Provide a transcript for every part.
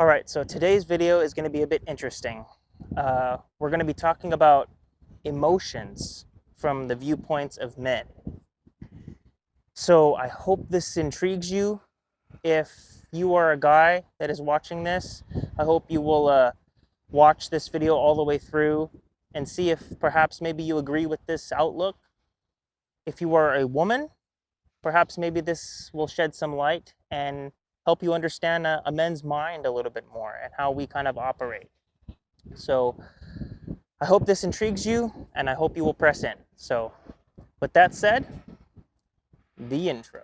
All right, so today's video is going to be a bit interesting. We're going to be talking about emotions from the viewpoints of men. So I hope this intrigues you. If you are a guy that is watching this, I hope you will watch this video all the way through and see if perhaps maybe you agree with this outlook. If you are a woman, perhaps maybe this will shed some light and help you understand a men's mind a little bit more and how we kind of operate. So I hope this intrigues you and I hope you will press in. So with that said, the intro.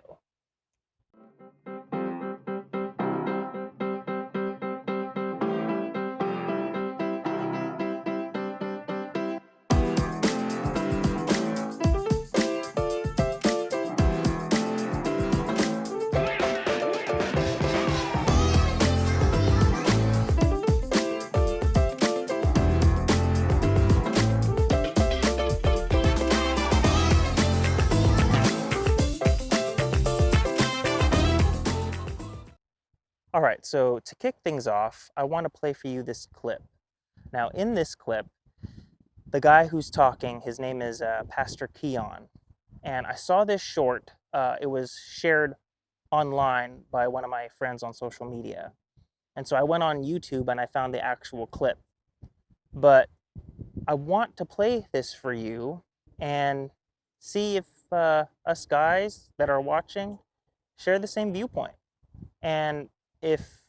All right, so to kick things off, I want to play for you this clip. Now, in this clip, the guy who's talking, his name is Pastor Keon. And I saw this short. It was shared online by one of my friends on social media. And so I went on YouTube and I found the actual clip. But I want to play this for you and see if us guys that are watching share the same viewpoint. And if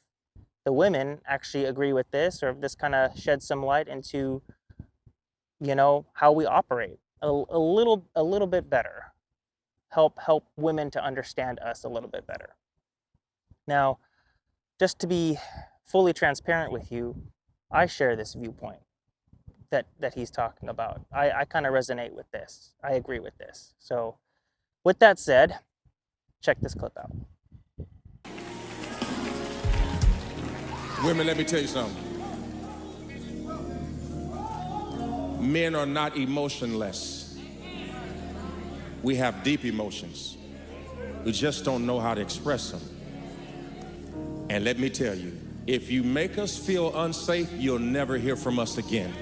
the women actually agree with this, or if this kind of sheds some light into, how we operate a little bit better, help women to understand us a little bit better. Now, just to be fully transparent with you, I share this viewpoint that he's talking about. I kind of resonate with this. I agree with this. So with that said, check this clip out. Women, let me tell you something. Men are not emotionless. We have deep emotions. We just don't know how to express them. And let me tell you, if you make us feel unsafe, you'll never hear from us again.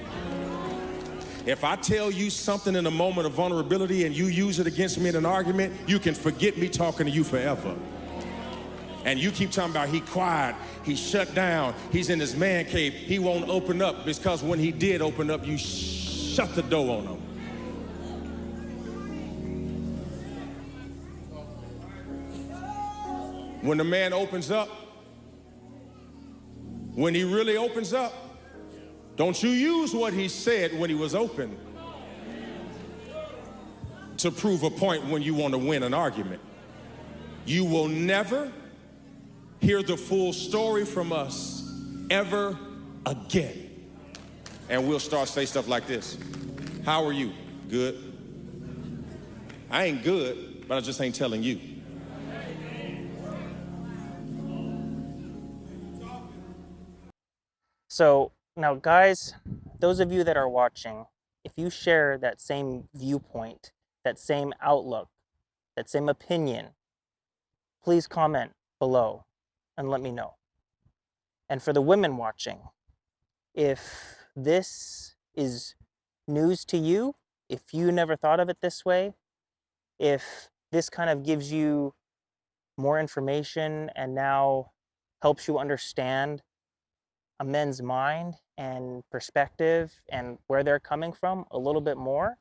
If I tell you something in a moment of vulnerability and you use it against me in an argument, you can forget me talking to you forever. And you keep talking about he quiet, he shut down, he's in his man cave, he won't open up, because when he did open up, you shut the door on him. When the man opens up, when he really opens up, don't you use what he said when he was open to prove a point when you want to win an argument. You will never hear the full story from us ever again. And we'll start to say stuff like this. How are you? Good. I ain't good, but I just ain't telling you. So now, guys, those of you that are watching, if you share that same viewpoint, that same outlook, that same opinion, please comment below and let me know. And for the women watching, if this is news to you, if you never thought of it this way, if this kind of gives you more information and now helps you understand a men's mind and perspective and where they're coming from a little bit more,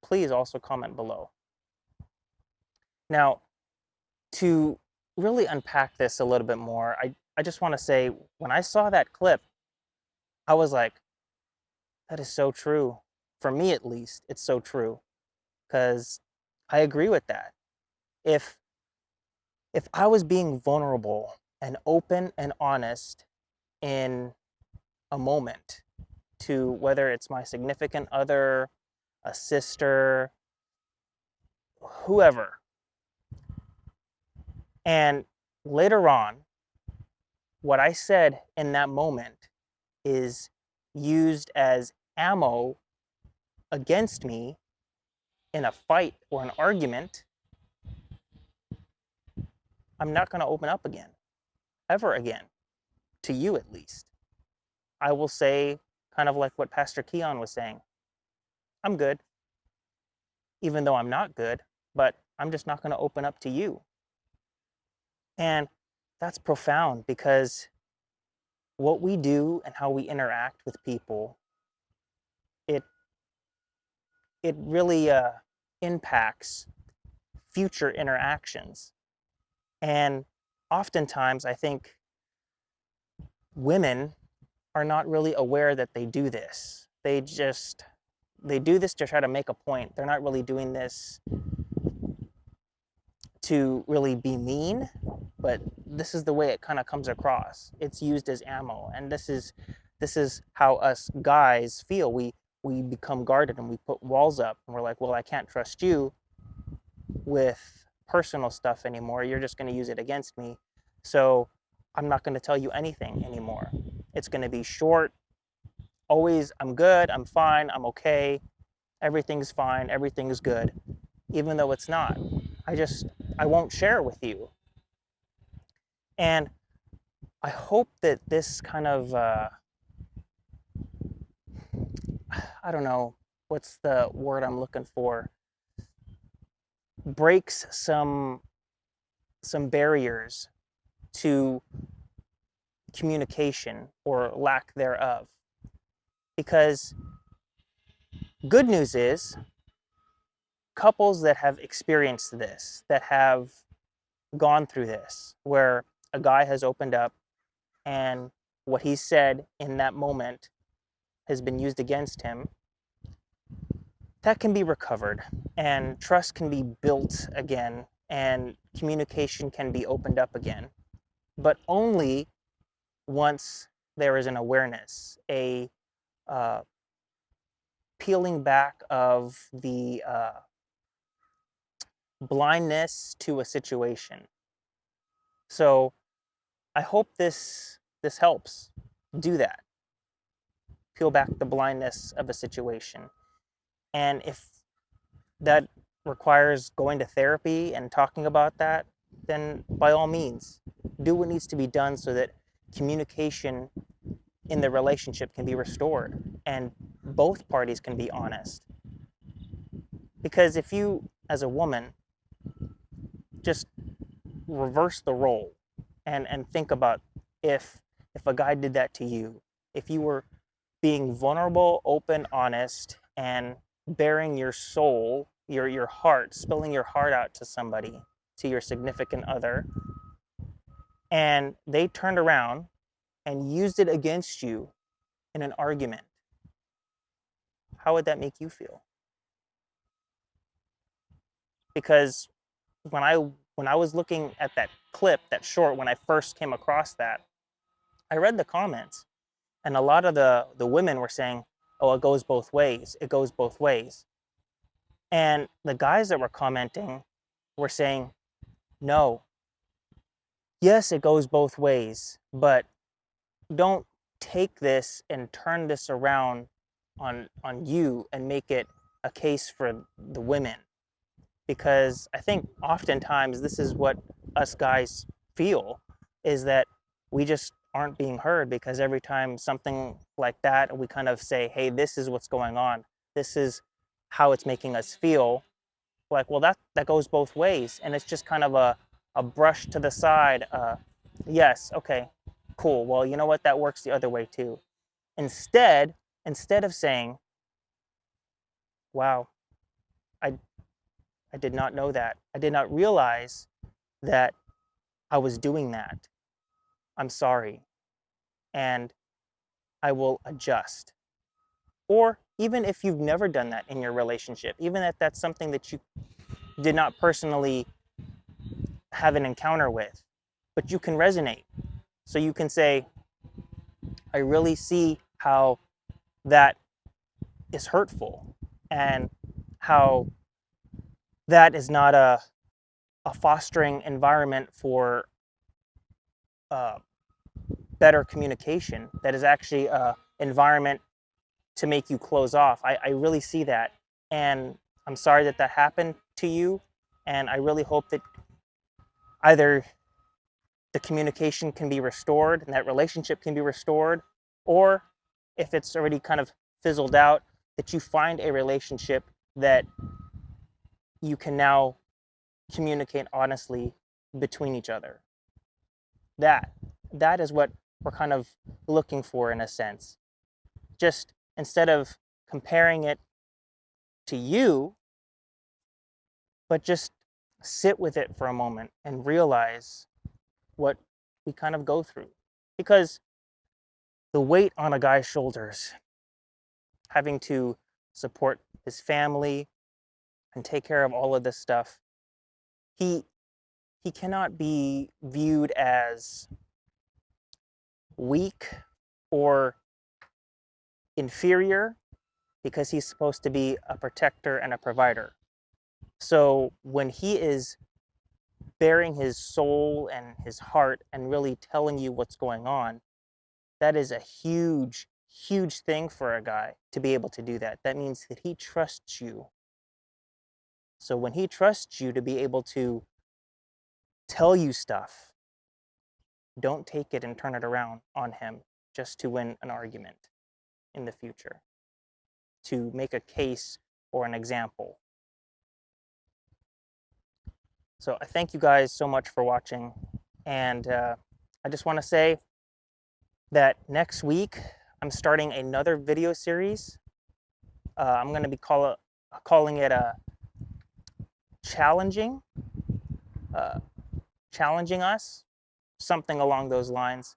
please also comment below. Now, to really unpack this a little bit more, I just want to say, when I saw that clip, I was like, that is so true. For me, at least, it's so true, because I agree with that. If I was being vulnerable and open and honest in a moment to whether it's my significant other, a sister, whoever, and later on, what I said in that moment is used as ammo against me in a fight or an argument, I'm not going to open up again. ever again, to you at least. I will say, kind of like what Pastor Keon was saying, I'm good, even though I'm not good, but I'm just not going to open up to you. And that's profound because what we do and how we interact with people, it it really impacts future interactions. And oftentimes, I think women are not really aware that they do this. They do this to try to make a point. They're not really doing this to really be mean, but this is the way it kind of comes across. It's used as ammo, and this is how us guys feel. We become guarded and we put walls up, and we're like, well, I can't trust you with personal stuff anymore. You're just going to use it against me. So I'm not going to tell you anything anymore. It's going to be short. Always, I'm good, I'm fine, I'm okay, everything's fine, everything's good, even though it's not. I won't share with you. And I hope that this kind of, I don't know, what's the word I'm looking for, breaks some barriers to communication or lack thereof. Because good news is couples that have experienced this, that have gone through this, where a guy has opened up and what he said in that moment has been used against him, that can be recovered and trust can be built again and communication can be opened up again. But only once there is an awareness, a uh, peeling back of the blindness to a situation. So I hope this helps do that. Peel back the blindness of a situation. And if that requires going to therapy and talking about that, then by all means, do what needs to be done so that communication in the relationship can be restored and both parties can be honest. Because if you, as a woman, just reverse the role and think about if a guy did that to you, if you were being vulnerable, open, honest, and bearing your soul, your heart, spilling your heart out to somebody, to your significant other, and they turned around and used it against you in an argument, how would that make you feel? Because when I was looking at that clip, that short, when I first came across that, I read the comments, and a lot of the women were saying, "Oh, it goes both ways. It goes both ways." And the guys that were commenting were saying, "No, yes, it goes both ways, but don't take this and turn this around on you and make it a case for the women." Because I think oftentimes this is what us guys feel, is that we just aren't being heard, because every time something like that, we kind of say, hey, this is what's going on, this is how it's making us feel. Like, well, that goes both ways, and it's just kind of a brush to the side. Yes, okay, cool, well, you know what, that works the other way too. Instead of saying, wow, i I did not know that. I did not realize that I was doing that. I'm sorry. And I will adjust. Or even if you've never done that in your relationship, even if that's something that you did not personally have an encounter with, but you can resonate. So you can say, I really see how that is hurtful and how that is not a fostering environment for uh, better communication, that is actually a environment to make you close off. I really see that. And I'm sorry that that happened to you. And I really hope that either the communication can be restored and that relationship can be restored, or if it's already kind of fizzled out, that you find a relationship that you can now communicate honestly between each other. That that is what we're kind of looking for in a sense. Just instead of comparing it to you, but just sit with it for a moment and realize what we kind of go through. Because the weight on a guy's shoulders, having to support his family and take care of all of this stuff, he he cannot be viewed as weak or inferior because he's supposed to be a protector and a provider. So when he is bearing his soul and his heart and really telling you what's going on, that is a huge, huge thing for a guy to be able to do that. That means that he trusts you. So when he trusts you to be able to tell you stuff, don't take it and turn it around on him just to win an argument in the future, to make a case or an example. So I thank you guys so much for watching. And I just want to say that next week I'm starting another video series. I'm going to be calling it challenging, uh, challenging us, something along those lines.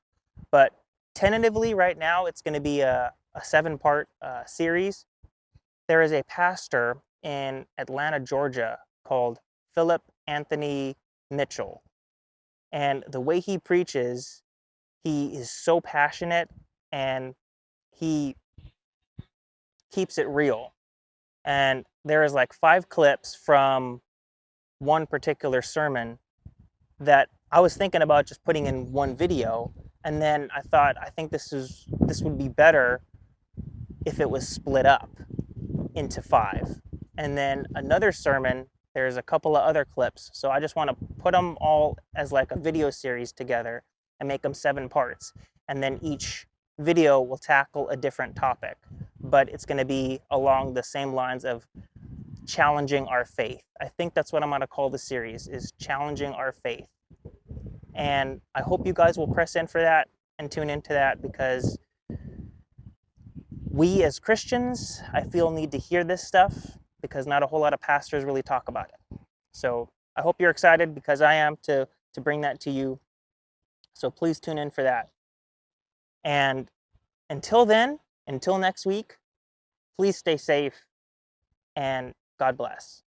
But tentatively, right now, it's going to be a 7-part series. There is a pastor in Atlanta, Georgia, called Philip Anthony Mitchell. And the way he preaches, he is so passionate and he keeps it real. And there is like 5 clips from one particular sermon that I was thinking about just putting in one video, and then I thought I think this would be better if it was split up into 5. And then another sermon, there's a couple of other clips, so I just want to put them all as like a video series together and make them 7 parts, and then each video will tackle a different topic, but it's going to be along the same lines of challenging our faith. I think that's what I'm going to call the series, is challenging our faith. And I hope you guys will press in for that and tune into that, because we as Christians, I feel, need to hear this stuff because not a whole lot of pastors really talk about it. So I hope you're excited, because I am, to bring that to you. So please tune in for that. And until then, until next week, please stay safe and God bless.